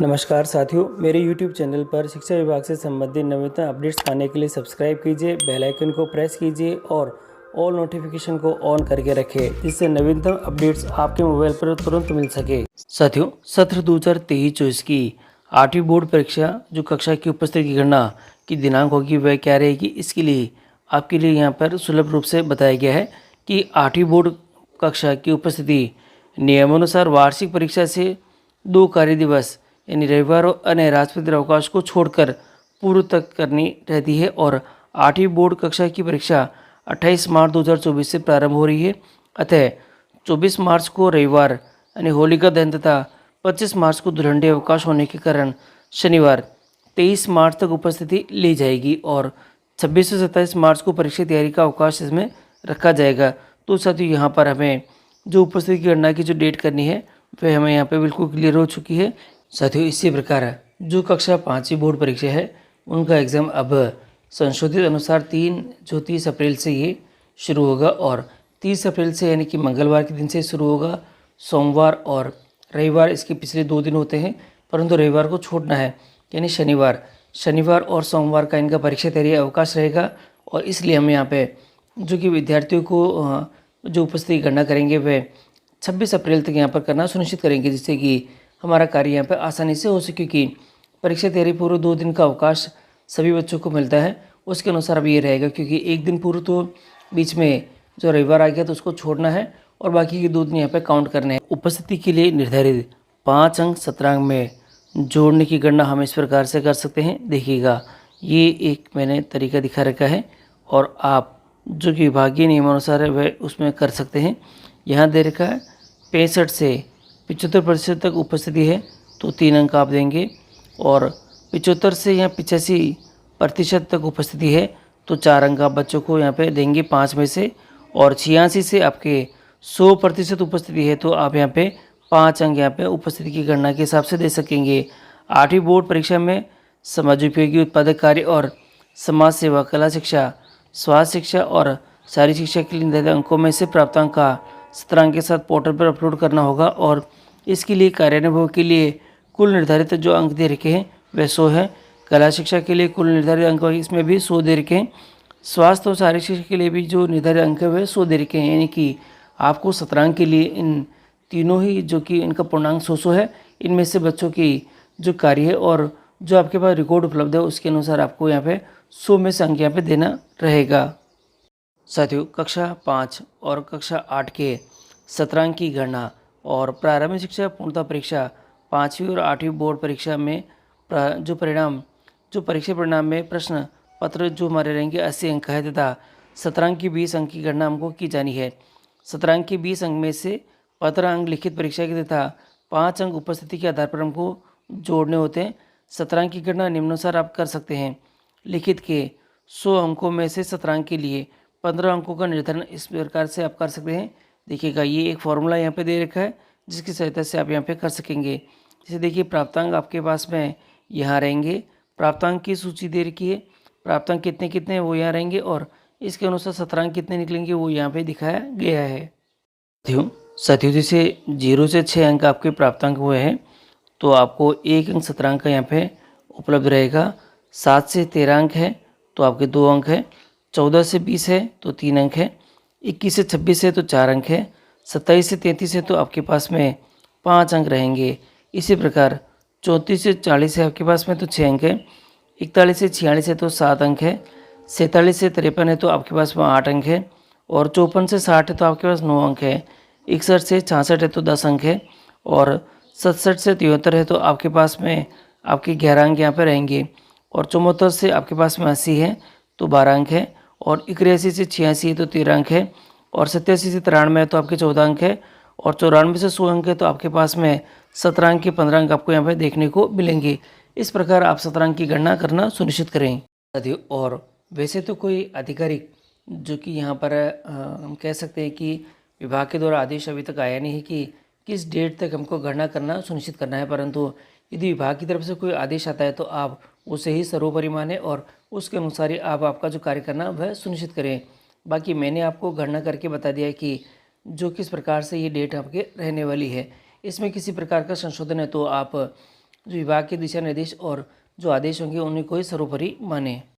नमस्कार साथियों, मेरे YouTube चैनल पर शिक्षा विभाग से संबंधित नवीनतम अपडेट्स पाने के लिए सब्सक्राइब कीजिए, बेल आइकन को प्रेस कीजिए और ऑल नोटिफिकेशन को ऑन करके रखें, जिससे नवीनतम अपडेट्स आपके मोबाइल पर तुरंत मिल सके। साथियों, सत्र 2023-24 की 8वीं बोर्ड परीक्षा जो कक्षा की उपस्थिति की गणना की दिनांक होगी वह क्या रहेगी, इसके लिए आपके लिए यहाँ पर सुलभ रूप से बताया गया है कि 8वीं बोर्ड कक्षा की उपस्थिति नियमानुसार वार्षिक परीक्षा से 2 कार्य दिवस यानी रविवार और अन्य राजपत्रित अवकाश को छोड़कर पूर्व तक करनी रहती है और 8वीं बोर्ड कक्षा की परीक्षा 28 मार्च 2024 से प्रारंभ हो रही है। अतः 24 मार्च को रविवार यानी होलिका दहन तथा 25 मार्च को धुलंडी अवकाश होने के कारण शनिवार 23 मार्च तक उपस्थिति ली जाएगी और 26 से 27 मार्च को परीक्षा तैयारी का अवकाश इसमें रखा जाएगा। तो साथियों, यहाँ पर हमें जो उपस्थिति की गणना की जो डेट करनी है वह हमें यहाँ पे बिल्कुल क्लियर हो चुकी है। साथियों, इसी प्रकार जो कक्षा 5वीं बोर्ड परीक्षा है उनका एग्ज़ाम अब संशोधित अनुसार 30 अप्रैल से ये शुरू होगा और 30 अप्रैल से यानी कि मंगलवार के दिन से शुरू होगा। सोमवार और रविवार इसके पिछले 2 दिन होते हैं, परंतु रविवार को छोड़ना है यानी शनिवार और सोमवार का इनका परीक्षा तैयारी अवकाश रहेगा। और इसलिए हम यहाँ पे जो कि विद्यार्थियों को जो उपस्थिति गणना करेंगे वह 26 अप्रैल तक यहाँ पर करना सुनिश्चित करेंगे, जिससे कि हमारा कार्य यहाँ पर आसानी से हो सके। क्योंकि परीक्षा तैयारी पूर्व 2 दिन का अवकाश सभी बच्चों को मिलता है, उसके अनुसार अब ये रहेगा। क्योंकि एक दिन पूर्व तो बीच में जो रविवार आ गया तो उसको छोड़ना है और बाकी के 2 दिन यहाँ पे काउंट करने हैं। उपस्थिति के लिए निर्धारित 5 अंक सत्रांक में जोड़ने की गणना हम इस प्रकार से कर सकते हैं। देखिएगा, ये एक मैंने तरीका दिखा रखा है और आप जो कि विभागीय नियमानुसार है वह उसमें कर सकते हैं। यहाँ दे रखा है 65 से 75% तक उपस्थिति है तो 3 अंक आप देंगे और 75 से या 85% तक उपस्थिति है तो 4 अंक आप बच्चों को यहाँ पे देंगे 5 में से। और 86 से आपके 100% उपस्थिति है तो आप यहाँ पे 5 अंक यहाँ पे उपस्थिति की गणना के हिसाब से दे सकेंगे। 8वीं बोर्ड परीक्षा में समाज उपयोगी उत्पादक कार्य और समाज सेवा, कला शिक्षा, स्वास्थ्य शिक्षा और शारीरिक शिक्षा के लिए निर्धारित अंकों में से प्राप्तांक का सत्रांक के साथ पोर्टल पर अपलोड करना होगा और इसके लिए कार्यानुभव के लिए कुल निर्धारित जो अंक दे रखे हैं वह 100 है। कला शिक्षा के लिए कुल निर्धारित अंक इसमें भी 100 दे रखे हैं। स्वास्थ्य और शारीरिक शिक्षा के लिए भी जो निर्धारित अंक है वह 100 दे रखे हैं, यानी कि आपको सत्रांक के लिए इन तीनों ही जो कि इनका पूर्णांक 100 है, इनमें से बच्चों की जो कार्य है और जो आपके पास रिकॉर्ड उपलब्ध है उसके अनुसार आपको यहाँ पे 100 में से अंक यहाँ पे देना रहेगा। साथियों, कक्षा 5 और कक्षा 8 के सत्रांक की गणना और प्रारंभिक शिक्षा पूर्णता परीक्षा 5वीं और 8वीं बोर्ड परीक्षा में जो परीक्षा परिणाम में प्रश्न पत्र जो हमारे रहेंगे 80 अंक है तथा सत्रांक की 20 अंक की गणना हमको की जानी है। सत्रांक के 20 अंक में से 15 अंक लिखित परीक्षा के तथा 5 अंक उपस्थिति के आधार पर हमको जोड़ने होते हैं। सत्रांक की गणना निम्नानुसार आप कर सकते हैं। लिखित के 100 अंकों में से सत्रांक के लिए 15 अंकों का निर्धारण इस प्रकार से आप कर सकते हैं। देखिएगा, ये एक फॉर्मूला यहाँ पे दे रखा है जिसकी सहायता से आप यहाँ पे कर सकेंगे। जैसे देखिए, प्राप्तांक आपके पास में यहाँ रहेंगे, प्राप्तांक की सूची दे रखी है, प्राप्तांक कितने कितने वो यहाँ रहेंगे और इसके अनुसार सत्रांक कितने निकलेंगे वो यहाँ पे दिखाया गया है। साथियों, जैसे 0 से 6 अंक आपके प्राप्तांक हुए हैं तो आपको 1 अंक सत्रांक का यहाँ पे उपलब्ध रहेगा। 7 से 13 अंक है तो आपके 2 अंक है। 14 से 20 है तो 3 अंक है। 21 से 26 है तो 4 अंक है। 27 से 33 है तो आपके पास में 5 अंक रहेंगे। इसी प्रकार 34 से 40 है आपके पास में तो 6 अंक है। 41 से 46 है तो 7 अंक है। 47 से 53 है तो आपके पास में 8 अंक है और 54 से 60 है तो आपके पास 9 अंक है। 61 से 66 है तो 10 अंक है और 67 से 73 है तो आपके पास में आपके 11 अंक यहाँ पर रहेंगे और 74 से आपके पास में 80 है तो 12 अंक है और 81 से 86 है तो 13 अंक है और 87 से 93 है तो आपके 14 अंक है और 94 से 100 अंक है तो आपके पास में 17 अंक के 15 अंक आपको यहाँ पर देखने को मिलेंगे। इस प्रकार आप सत्रांक की गणना करना सुनिश्चित करें। और वैसे तो कोई आधिकारिक जो कि यहाँ पर हम कह सकते हैं कि विभाग के द्वारा आदेश अभी तक आया नहीं है कि किस डेट तक हमको गणना करना सुनिश्चित करना है, परंतु यदि विभाग की तरफ से कोई आदेश आता है तो आप उसे ही सर्वोपरि माने और उसके अनुसार ही आप आपका जो कार्य करना वह सुनिश्चित करें। बाकी मैंने आपको गणना करके बता दिया है कि जो किस प्रकार से ये डेट आपके रहने वाली है। इसमें किसी प्रकार का संशोधन है तो आप जो विभाग के दिशा निर्देश और जो आदेश होंगे उन्हीं को ही सर्वोपरि माने।